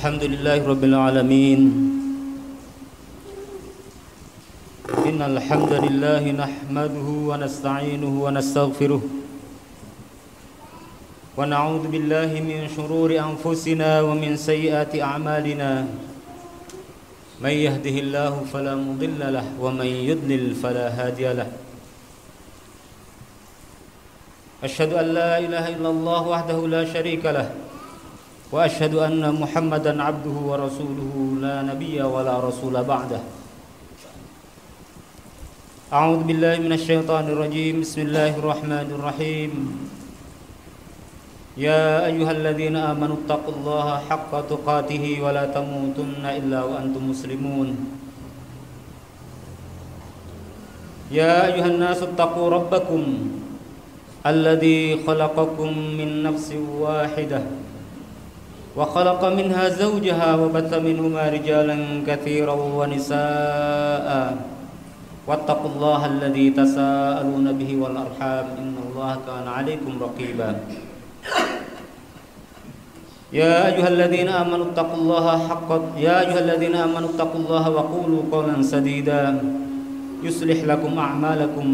Alhamdulillahirabbil alamin. Innal hamdalillah nahmaduhu wa nasta'inuhu wa nastaghfiruh. Wa na'udzu billahi min shururi anfusina wa min sayyiati a'malina. May yahdihillahu fala mudilla lahu wa may yudlil fala hadiya lahu. Asyhadu an la ilaha illallah wahdahu la syarika lahu. Wa asyhadu anna Muhammadan abduhu wa rasuluhu la nabiyya wa la rasula ba'dah. A'udzu billahi minasy syaithanir rajim. Bismillahirrahmanirrahim. Ya ayyuhalladzina amanu taqullaha haqqa tuqatih wa la tamutunna illa wa antum muslimun. Ya ayyuhan nasu taqu rabbakum alladzi khalaqakum min nafsin wahidah وخلق منها زوجها وبث منهما رجالا كثيرا ونساء واتقوا الله الذي تساءلون به والأرحام إن الله كان عليكم رقيبا يا أيها الذين آمنوا اتقوا الله وقولوا قولا سديدا يصلح لكم أعمالكم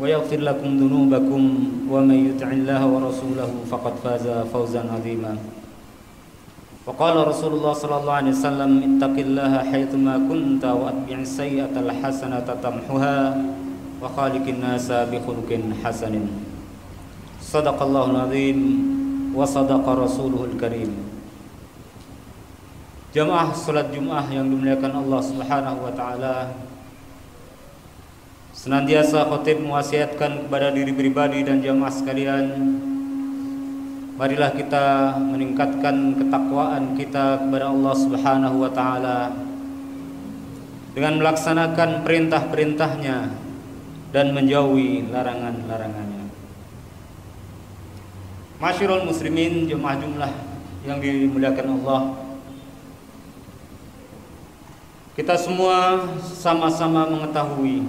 ويغفر لكم ذنوبكم ومن يطع الله ورسوله فقد فاز فوزا عظيما. وقال رسول الله صلى الله عليه وسلم اتق الله حيثما كنت واتبع السيئة الحسنة تمحها وخالق الناس بخلق حسن صدق الله العظيم وصدق رسوله الكريم. Jamaah salat Jumat yang dimuliakan Allah Subhanahu wa taala, senantiasa khatib mewasiatkan kepada diri pribadi dan jamaah sekalian, marilah kita meningkatkan ketakwaan kita kepada Allah Subhanahu wa taala dengan melaksanakan perintah-perintahnya dan menjauhi larangan-larangannya. Masyarul muslimin, jemaah jumlah yang dimuliakan Allah, kita semua sama-sama mengetahui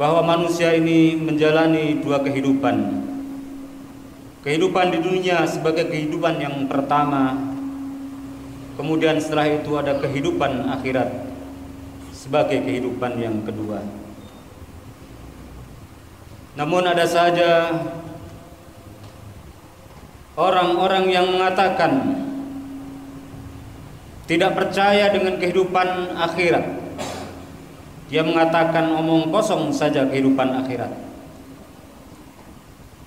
bahwa manusia ini menjalani dua kehidupan. Kehidupan di dunia sebagai kehidupan yang pertama, kemudian setelah itu ada kehidupan akhirat sebagai kehidupan yang kedua. Namun ada saja orang-orang yang mengatakan tidak percaya dengan kehidupan akhirat. Dia mengatakan omong kosong saja kehidupan akhirat.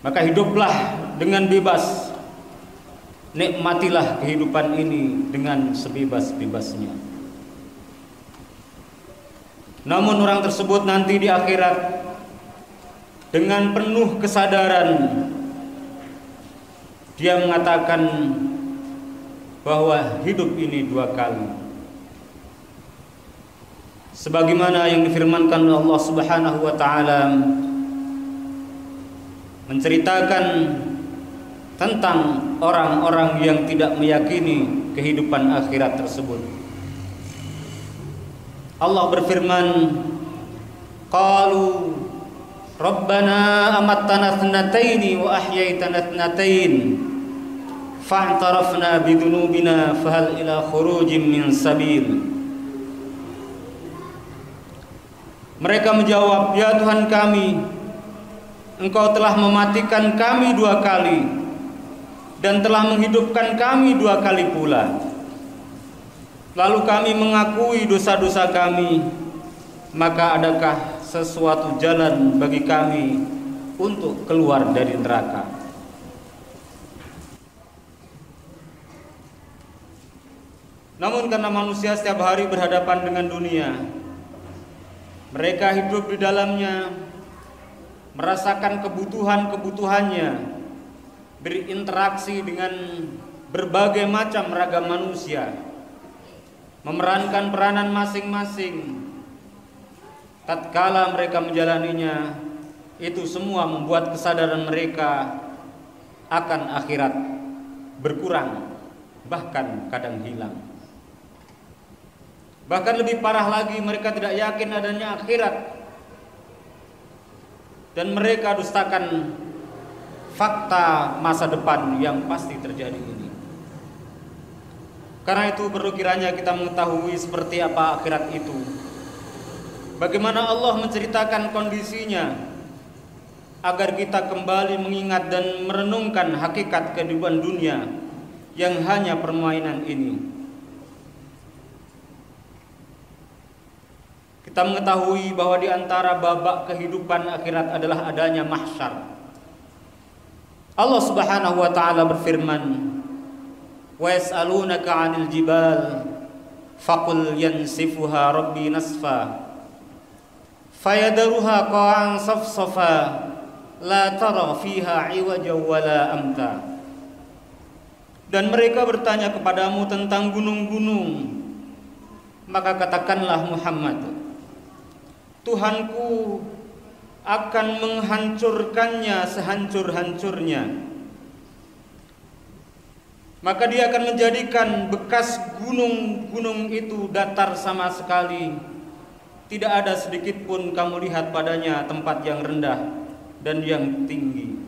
Maka hiduplah dengan bebas, nikmatilah kehidupan ini dengan sebebas-bebasnya. Namun orang tersebut nanti di akhirat dengan penuh kesadaran dia mengatakan bahwa hidup ini dua kali. Sebagaimana yang difirmankan oleh Allah Subhanahu wa taala menceritakan tentang orang-orang yang tidak meyakini kehidupan akhirat tersebut. Allah berfirman, qalu rabbana amattana thnataini wa ahyaitana thnatain fa'tarafna bidunubina fahal ila khurujin min sabil. Mereka menjawab, ya Tuhan kami, Engkau telah mematikan kami dua kali dan telah menghidupkan kami dua kali pula. Lalu kami mengakui dosa-dosa kami, maka adakah sesuatu jalan bagi kami untuk keluar dari neraka? Namun karena manusia setiap hari berhadapan dengan dunia, mereka hidup di dalamnya, merasakan kebutuhan-kebutuhannya, berinteraksi dengan berbagai macam ragam manusia, memerankan peranan masing-masing. Tatkala mereka menjalaninya, itu semua membuat kesadaran mereka akan akhirat berkurang, bahkan kadang hilang. Bahkan lebih parah lagi, mereka tidak yakin adanya akhirat, dan mereka dustakan fakta masa depan yang pasti terjadi ini. Karena itu perlu kiranya kita mengetahui seperti apa akhirat itu, bagaimana Allah menceritakan kondisinya, agar kita kembali mengingat dan merenungkan hakikat kehidupan dunia yang hanya permainan ini. Kita mengetahui bahwa di antara babak kehidupan akhirat adalah adanya mahsyar. Allah Subhanahu wa taala berfirman, "Wa yas'alunaka 'anil jibal faqul yansifuha rabbi nasfa fayadruha qa'an safsafa la tara fiha 'iwaja wala amta." Dan mereka bertanya kepadamu tentang gunung-gunung, maka katakanlah Muhammad, Tuhanku akan menghancurkannya sehancur-hancurnya. Maka dia akan menjadikan bekas gunung-gunung itu datar sama sekali. Tidak ada sedikit pun kamu lihat padanya tempat yang rendah dan yang tinggi.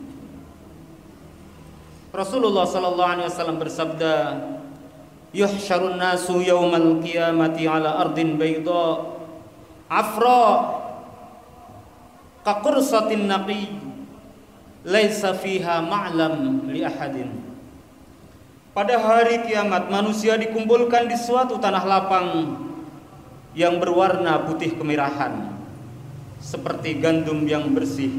Rasulullah sallallahu alaihi wasallam bersabda, "Yuhsyarun nasu yaumal qiyamati ala ardin bayda afra kaqursatin naqi laisa fiha ma'lam li ahadin." Pada hari kiamat manusia dikumpulkan di suatu tanah lapang yang berwarna putih kemerahan, seperti gandum yang bersih.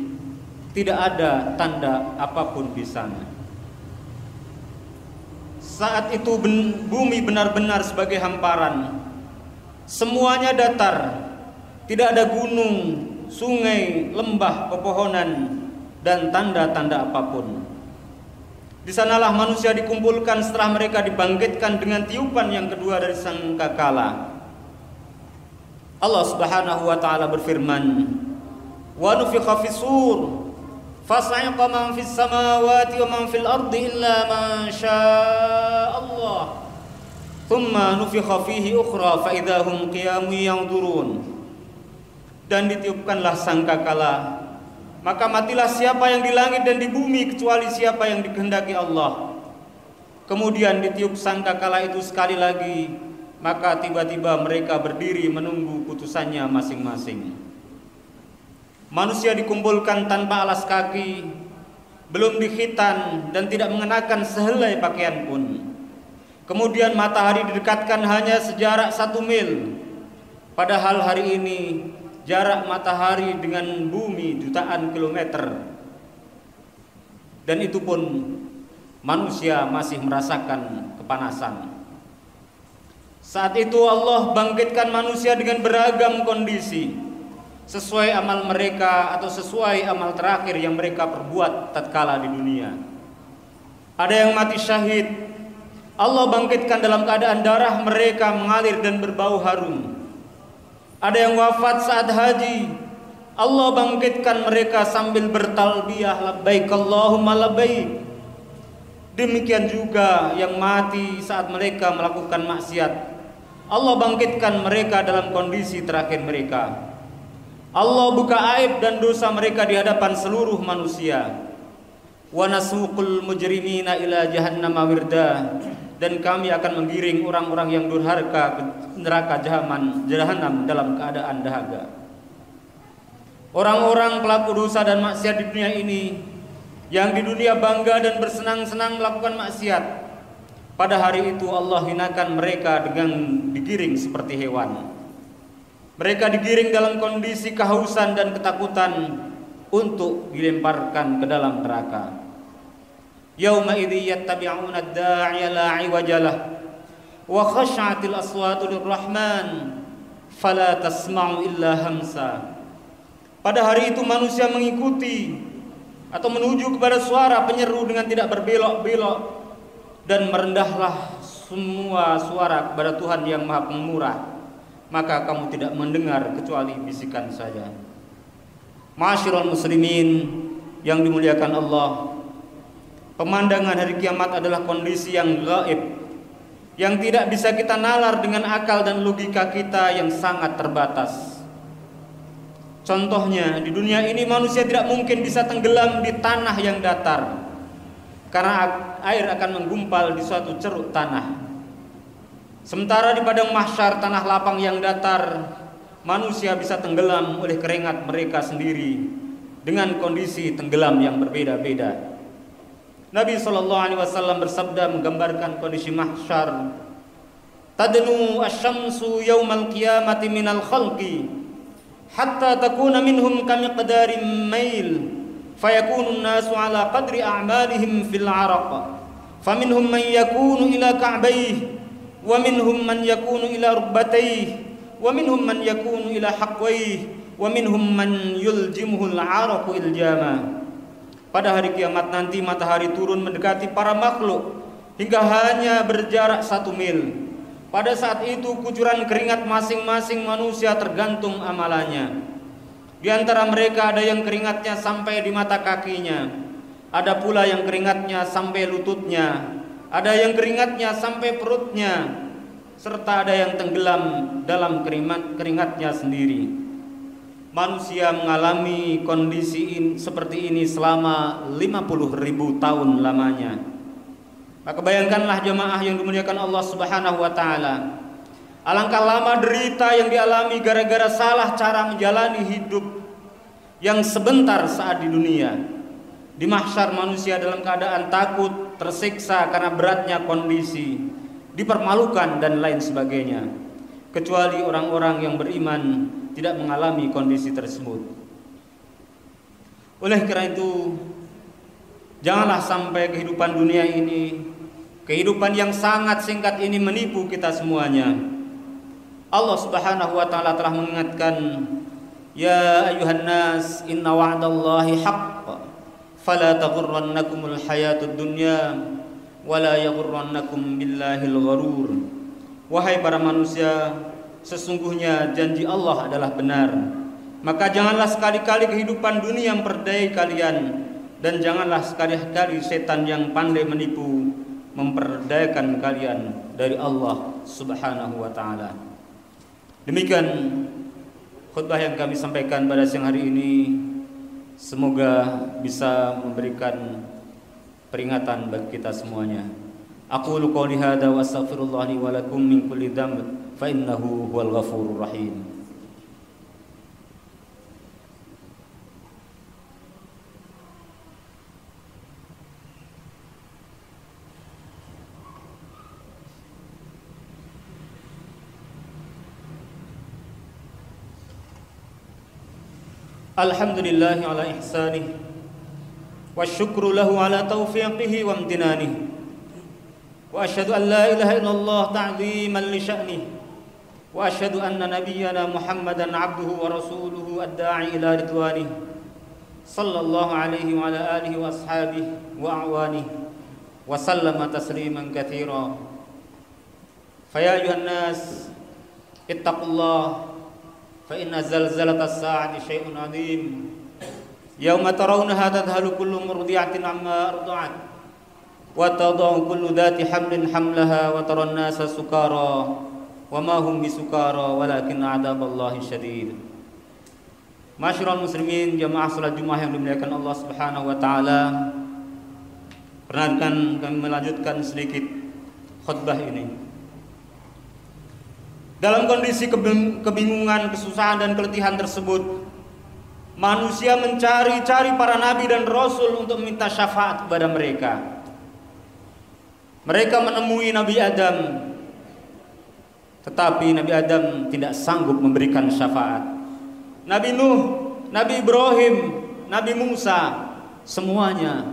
Tidak ada tanda apapun di sana. Saat itu bumi benar-benar sebagai hamparan. Semuanya datar. Tidak ada gunung, sungai, lembah, pepohonan, dan tanda-tanda apapun. Di sanalah manusia dikumpulkan setelah mereka dibangkitkan dengan tiupan yang kedua dari sangkakala. Allah Subhanahu wa taala berfirman, "Wa nufikha fis-sur fas'iqa man fis samawati wa man fil ardi illa man syaa Allah. Tsumma nufikha fihi ukhra fa idahum qiyamun yanzurun." Dan ditiupkanlah sangkakala, maka matilah siapa yang di langit dan di bumi kecuali siapa yang dikehendaki Allah. Kemudian ditiup sangkakala itu sekali lagi, maka tiba-tiba mereka berdiri menunggu putusannya masing-masing. Manusia dikumpulkan tanpa alas kaki, belum dikhitan dan tidak mengenakan sehelai pakaian pun. Kemudian matahari didekatkan hanya sejarak 1 mil. Padahal hari ini jarak matahari dengan bumi jutaan kilometer. Dan itu pun manusia masih merasakan kepanasan. Saat itu Allah bangkitkan manusia dengan beragam kondisi, sesuai amal mereka atau sesuai amal terakhir yang mereka perbuat tatkala di dunia. Ada yang mati syahid, Allah bangkitkan dalam keadaan darah mereka mengalir dan berbau harum. Ada yang wafat saat haji, Allah bangkitkan mereka sambil bertalbiyah labbaik Allahumma labbaik. Demikian juga yang mati saat mereka melakukan maksiat, Allah bangkitkan mereka dalam kondisi terakhir mereka. Allah buka aib dan dosa mereka di hadapan seluruh manusia. Wa nasuqul mujrimina ila jahannama wirda. Dan kami akan menggiring orang-orang yang durhaka ke neraka jahanam dalam keadaan dahaga. Orang-orang pelaku dosa dan maksiat di dunia ini, yang di dunia bangga dan bersenang-senang melakukan maksiat, pada hari itu Allah hinakan mereka dengan digiring seperti hewan. Mereka digiring dalam kondisi kehausan dan ketakutan untuk dilemparkan ke dalam neraka. Yauma idzi yattabi'una ad-da'iya la 'iwaja lah wa khashatil aswatu lirrahman fala tasma'u illa hamsa. Pada hari itu manusia mengikuti atau menuju kepada suara penyeru dengan tidak berbelok-belok, dan merendahlah semua suara kepada Tuhan yang Maha Pemurah, maka kamu tidak mendengar kecuali bisikan saja. Ma'asyiral muslimin yang dimuliakan Allah, pemandangan hari kiamat adalah kondisi yang gaib, yang tidak bisa kita nalar dengan akal dan logika kita yang sangat terbatas. Contohnya, di dunia ini manusia tidak mungkin bisa tenggelam di tanah yang datar, karena air akan menggumpal di suatu ceruk tanah. Sementara di padang mahsyar, tanah lapang yang datar, manusia bisa tenggelam oleh keringat mereka sendiri dengan kondisi tenggelam yang berbeda-beda. Nabi SAW bersabda menggambarkan kondisi mahsyar, "Tadnu asy-syamsu yaumal qiyamati minal khalqi hatta takuna minhum kamiqdarim mail fayakunu an-nasu ala qadri a'malihim fil 'araq faminhum man yakunu ila ka'bayhi wa minhum man yakunu ila rukbatayhi wa minhum man yakunu ila haqwayhi wa minhum man yuljimuhu al-'araqu iljama." Pada hari kiamat nanti matahari turun mendekati para makhluk hingga hanya berjarak 1 mil. Pada saat itu kucuran keringat masing-masing manusia tergantung amalannya. Di antara mereka ada yang keringatnya sampai di mata kakinya, ada pula yang keringatnya sampai lututnya, ada yang keringatnya sampai perutnya, serta ada yang tenggelam dalam keringatnya sendiri. Manusia mengalami kondisi seperti ini selama 50.000 tahun lamanya. Maka bayangkanlah jemaah yang dimuliakan Allah Subhanahu wa taala, alangkah lama derita yang dialami gara-gara salah cara menjalani hidup yang sebentar saat di dunia. Di mahsyar manusia dalam keadaan takut, tersiksa karena beratnya kondisi, dipermalukan dan lain sebagainya. Kecuali orang-orang yang beriman tidak mengalami kondisi tersebut. Oleh karena itu, janganlah sampai kehidupan dunia ini, kehidupan yang sangat singkat ini menipu kita semuanya. Allah Subhanahu wa taala telah mengingatkan, "Ya ayyuhan nas, inna wa'dallahi haqq, fala taghurrannakumul hayatud dunya, wala yaghurrannakum billahil gharur." Wahai para manusia, sesungguhnya janji Allah adalah benar. Maka janganlah sekali-kali kehidupan dunia memperdayai kalian, dan janganlah sekali-kali setan yang pandai menipu memperdayakan kalian dari Allah Subhanahu wa taala. Demikian khutbah yang kami sampaikan pada siang hari ini, semoga bisa memberikan peringatan bagi kita semuanya. Aqulu qouli hadza wa astaghfirullah li wa lakum min kulli dhanb fa innahu huwal ghafurur rahim. Alhamdulillahi ala ihsanih wa syukru lahu ala taufiqihi wa amtinanih wa asyhadu an la ilaha illallah ta'ziman li sya'nih wa asyhadu anna nabiyyana Muhammadan abduhu wa rasuluhu ad-da'i ila ridwanih sallallahu alaihi wa ala alihi wa ashabihi wa a'wanih wa sallama tasliman katsira. Fa ya ayuhan nas ittaqullah fa inna zalzalatas sa'ati syai'un 'adzim yauma tarawunaha tadhalu kullu murdi'atin 'amma arda'at wa tad'u kullu dhati hamlin hamlaha wa taran nasa sukara wa ma hum bisukara walakin 'adzaballahi syadid. Ma'asyiral muslimin, jamaah salat Jumat yang dimuliakan Allah Subhanahu wa taala, perkenankan kami melanjutkan sedikit khutbah ini. Dalam kondisi kebingungan, kesusahan dan keletihan tersebut, manusia mencari-cari para nabi dan rasul untuk meminta syafaat kepada mereka. Mereka menemui Nabi Adam, tetapi Nabi Adam tidak sanggup memberikan syafaat. Nabi Nuh, Nabi Ibrahim, Nabi Musa, semuanya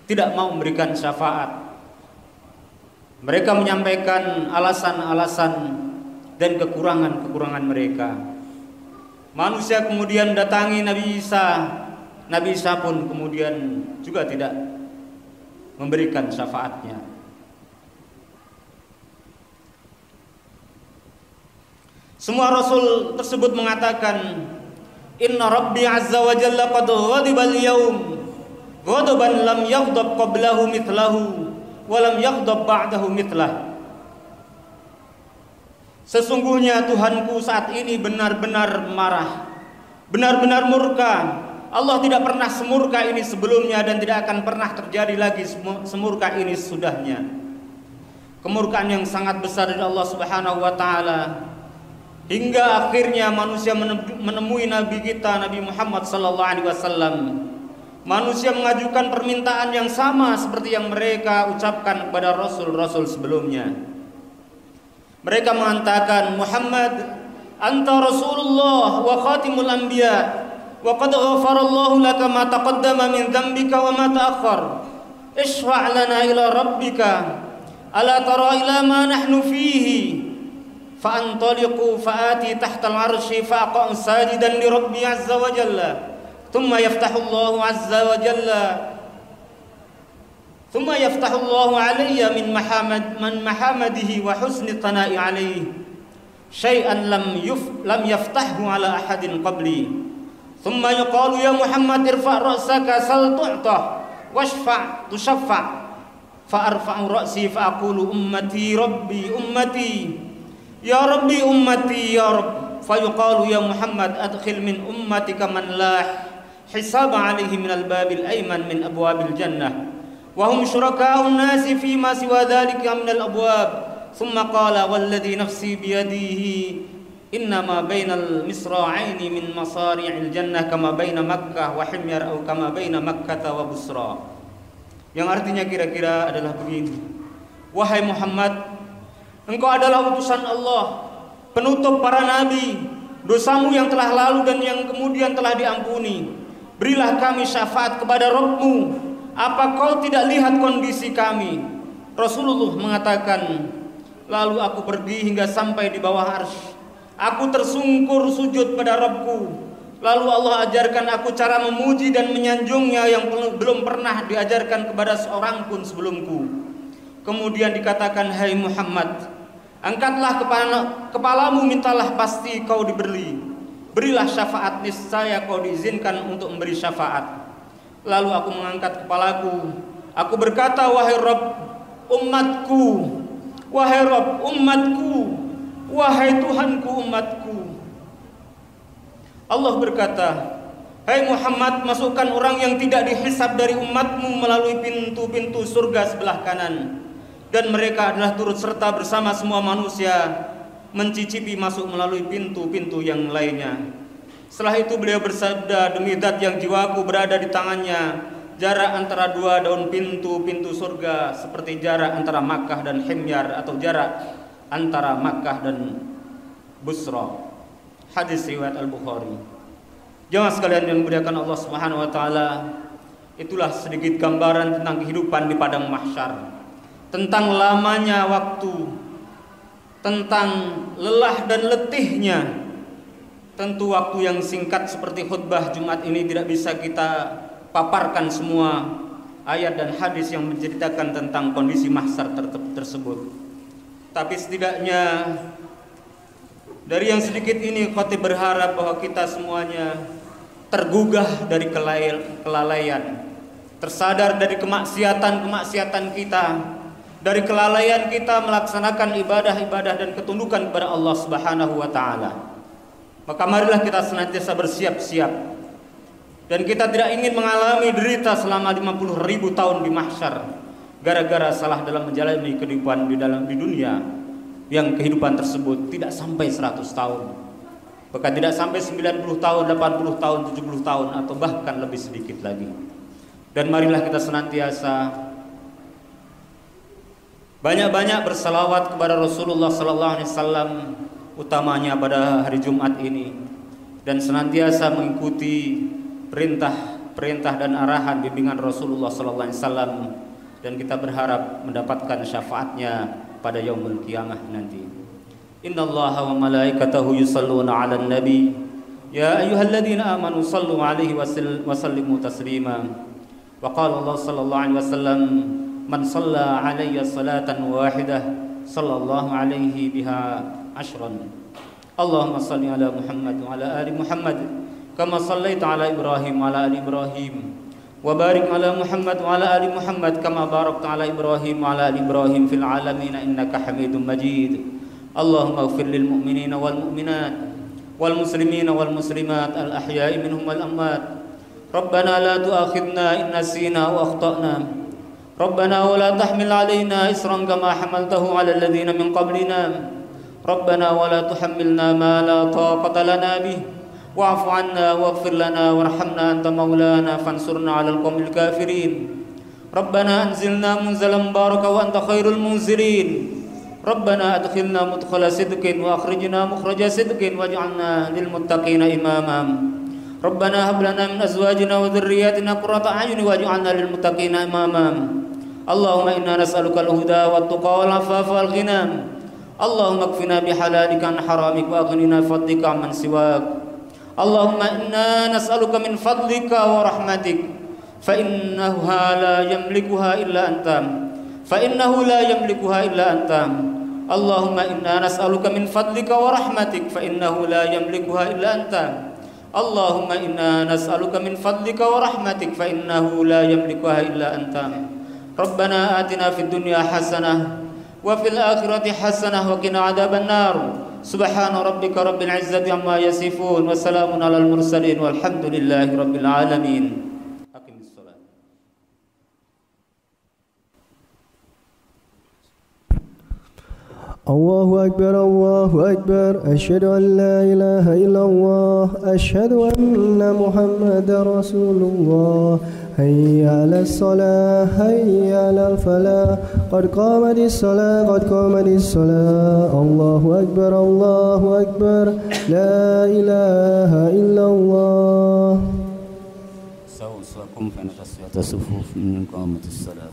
tidak mau memberikan syafaat. Mereka menyampaikan alasan-alasan dan kekurangan-kekurangan mereka. Manusia kemudian datangi Nabi Isa. Nabi Isa pun kemudian juga tidak memberikan syafaatnya. Semua rasul tersebut mengatakan, Inna Rabbi Azza wa Jalla qad ghadiba al-yawm ghadaban lam yaghdab qablahu mithlahu wa lam yaghdab ba'dahu mithlah. Sesungguhnya Tuhanku saat ini benar-benar marah, benar-benar murka. Allah tidak pernah semurka ini sebelumnya dan tidak akan pernah terjadi lagi semurka ini sesudahnya. Kemurkaan yang sangat besar dari Allah Subhanahu wa taala, hingga akhirnya manusia menemui Nabi kita Nabi Muhammad sallallahu alaihi wasallam. Manusia mengajukan permintaan yang sama seperti yang mereka ucapkan kepada rasul-rasul sebelumnya. Mereka mengatakan, Muhammad, anta Rasulullah wa khatimul anbiya wa qad ghafarallahu laka ma taqaddama min dhanbika wa ma ta'akhkhar. Ishfa' lana ila rabbika ala tara ila ma nahnu fihi. Fa'antaliqu fa'ati tahta al-'arsyi fa'aqa'u sajidan li rabbi 'azza wa jalla. Thumma yaftahu Allahu 'azza wa jalla ثم يفتح الله علي من محامده وحسن الثناء عليه شيئا لم يفتحه على أحد قبلي ثم يقال يا محمد ارفع رأسك سل تعطى واشفع تشفع فأرفع رأسي فأقول أمتي ربي أمتي يا ربي أمتي يا رب فيقال يا محمد أدخل من أمتك من لا حساب عليه من الباب الأيمن من أبواب الجنة وهم شركاء الناس فيما سوى ذلك من الأبواب ثم قال والذي نفسي بيده إنما بين المصراعين من مصارع الجنة كما بين مكة وحمير أو كما بين مكة وبصرى. Yang artinya kira-kira adalah begini, wahai Muhammad, engkau adalah utusan Allah, penutup para nabi, dosamu yang telah lalu dan yang kemudian telah diampuni. Berilah kami syafaat kepada Rabbmu. Apa kau tidak lihat kondisi kami? Rasulullah mengatakan, lalu aku pergi hingga sampai di bawah arsy. Aku tersungkur sujud pada Rabbku. Lalu Allah ajarkan aku cara memuji dan menyanjungnya yang belum pernah diajarkan kepada seorang pun sebelumku. Kemudian dikatakan, hai Muhammad, angkatlah kepalamu, mintalah, pasti kau diberi. Berilah syafaat, niscaya kau diizinkan untuk memberi syafaat. Lalu aku mengangkat kepalaku, aku berkata, wahai Rabb umatku, wahai Rabb umatku, wahai Tuhanku umatku. Allah berkata, hai Muhammad, masukkan orang yang tidak dihisab dari umatmu melalui pintu-pintu surga sebelah kanan, dan mereka adalah turut serta bersama semua manusia mencicipi masuk melalui pintu-pintu yang lainnya. Setelah itu beliau bersabda, demi zat yang jiwaku berada di tangannya, jarak antara dua daun pintu-pintu surga seperti jarak antara Makkah dan Himyar, atau jarak antara Makkah dan Busra. Hadis riwayat Al-Bukhari. Jemaah sekalian yang dimuliakan Allah Subhanahu wa taala, itulah sedikit gambaran tentang kehidupan di padang mahsyar, tentang lamanya waktu, tentang lelah dan letihnya. Tentu waktu yang singkat seperti khutbah Jumat ini tidak bisa kita paparkan semua ayat dan hadis yang menceritakan tentang kondisi mahsyar tersebut. Tapi setidaknya dari yang sedikit ini khotib berharap bahwa kita semuanya tergugah dari kelalaian, tersadar dari kemaksiatan kita, dari kelalaian kita melaksanakan ibadah-ibadah dan ketundukan kepada Allah Subhanahu wa taala. Maka marilah kita senantiasa bersiap-siap, dan kita tidak ingin mengalami derita selama 50.000 tahun di mahsyar gara-gara salah dalam menjalani kehidupan di dunia, yang kehidupan tersebut tidak sampai 100 tahun, bahkan tidak sampai 90 tahun, 80 tahun, 70 tahun, atau bahkan lebih sedikit lagi. Dan marilah kita senantiasa banyak-banyak bersalawat kepada Rasulullah sallallahu alaihi wasallam, utamanya pada hari Jumat ini, dan senantiasa mengikuti perintah dan arahan bimbingan Rasulullah sallallahu alaihi wasallam, dan kita berharap mendapatkan syafaatnya pada yaumul qiyamah nanti. Innallaha wa malaikatahu yusholluna 'alan nabi ya ayyuhalladzina amanu shallu 'alaihi wa sallimu taslima. Wa qala Allah sallallahu alaihi wasallam, man shalla 'alayya salatan wahidah sallallahu alaihi biha ashran. Allahumma salli ala Muhammad wa ala ali Muhammad kama sallaita ala Ibrahim wa ala ali Ibrahim wa barik ala Muhammad wa ala ali Muhammad kama barakta ala Ibrahim wa ala ali Ibrahim fil alamin innaka Hamidum Majid. Allahumma ighfir lil mu'minina wal mu'minat wal muslimina wal muslimat al ahya'i minhum wal amwat. Rabbana la tu'akhidna in nasina aw akhtana. Rabbana wa la tahmil alaina isran kama hamaltahu ala alladhina min qablina. Rabbana wa la tuhammilna ma la taqata lana bih wa'fu 'anna waghfir lana warhamna anta maulana fansurna 'alal qaumil kafirin. Rabbana anzilna munzalan baraka wa anta khairul munzilin. Rabbana adkhilna mudkhala sidqin wa akhrijna mukhraja sidqin waj'alna lil muttaqina imama. Rabbana hab lana min azwajina wa dhurriyyatina qurrata a'yun waj'alna lil muttaqina imama. Allahumma inna nas'aluka al-huda wat tuqa wal 'afafa wal ghina. Allahumma kfina bihalalika an haramik wa aghnina bifadlika amman siwak. Allahumma inna nas'aluka min fadlika wa rahmatik fa innahu la yamlikuha illa anta Allahumma inna nas'aluka min fadlika wa rahmatik fa innahu la yamlikuha illa anta Allahumma inna nas'aluka min fadlika wa rahmatik fa innahu la yamlikuha illa anta. Rabbana atina fid dunya hasanah wa fil akhirati hasanah wa qina adzaban nar. Subhana rabbika rabbil izzati amma yasifun wa salamun alal mursalin walhamdulillahi rabbil alamin. Aqimis shalah. Allahu akbar, Allahu akbar. Asyhadu an la ilaha illallah, asyhadu anna Muhammadar Rasulullah. Hayya 'alas shalah, hayya 'alal falah. Qad qamatis shalah, qad qamatis shalah. Allahu akbar, Allahu akbar. La ilaha illallah. Sawsakum fa nafasiyata sufuf min qamatis shalah.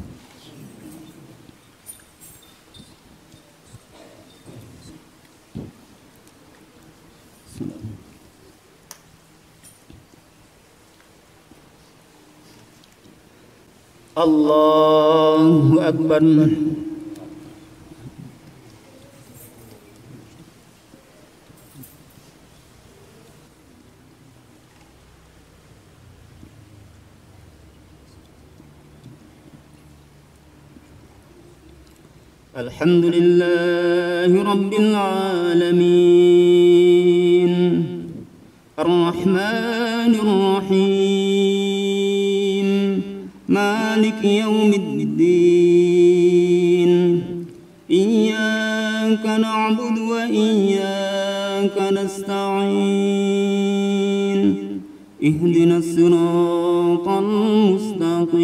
Allahu Akbar. Alhamdulillahi Rabbil Alamin Ar-Rahmanir Rahim Malik Yawmiddin Iyyaka na'budu wa iyyaka nasta'in Ihdinas siratal mustaqim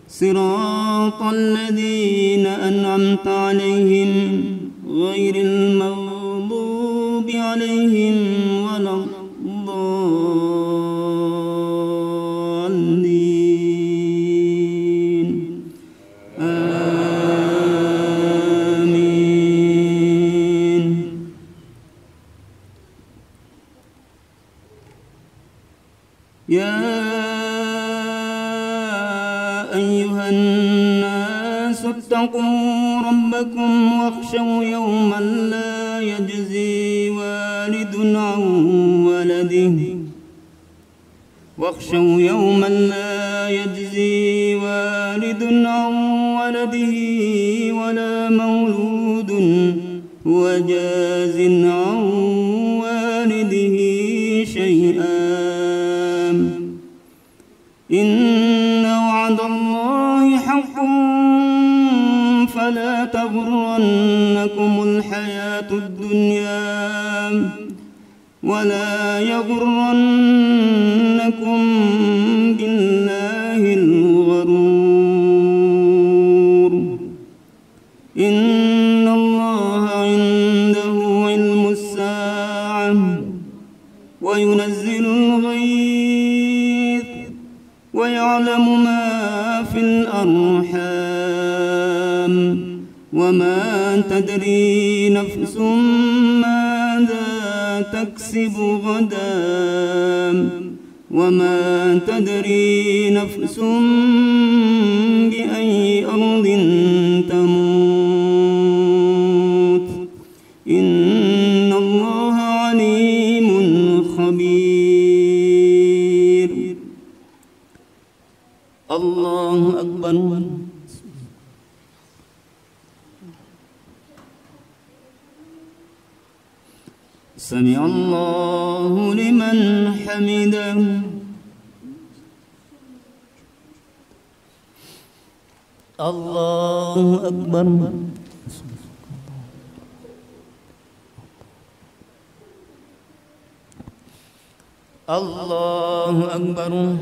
Siratal ladzina an'amta 'alaihim ghairil maghdubi 'alaihim waladdallin. Amin. Ya أيها الناس اتقوا ربكم واخشوا يوما لا يجزي والد عن ولده ولا مولود هو جاز عن والده شيئا إن وعد الله حق فلا تغرنكم الحياة الدنيا ولا يغرنكم بالله الغرور إن الله عنده علم الساعة وينزل الغيث ويعلم ما في الأرحام وما تدري نفس ماذا تكسب غدا وما تدري نفس بأي أرض تموت سمع الله لمن حمده الله أكبر الله أكبر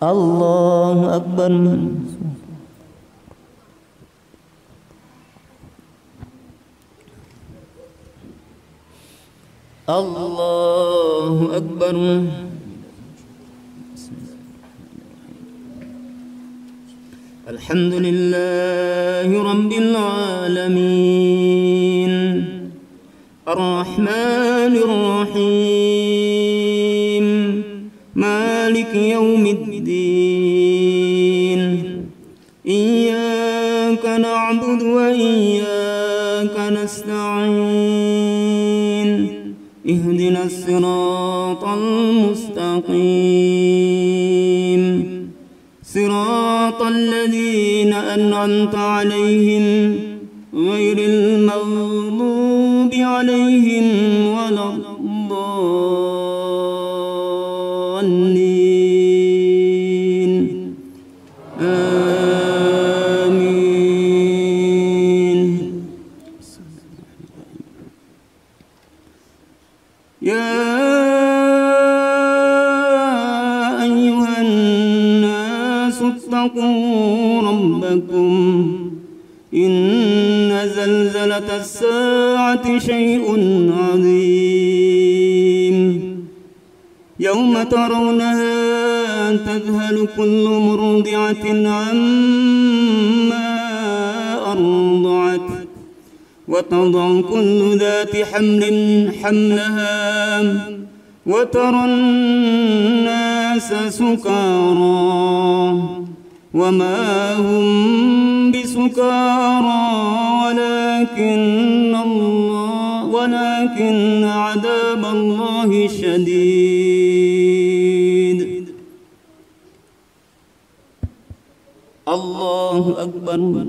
الله أكبر الله أكبر الحمد لله رب العالمين الرحمن الرحيم مالك يوم الدين إياك نعبد وإياك نستعين اهدنا الصراط المستقيم صراط الذين أنعمت عليهم غير المغضوب عليهم ولا الضالين آمين. يا أيها الناس اتقوا ربكم إن زلزلة الساعة شيء عظيم يوم ترونها تذهل كل مرضعة عما أرضعت وتضع كل ذات حمل حملها وترى الناس سكارى وما هم بسكارى ولكن عذاب الله شديد. الله أكبر.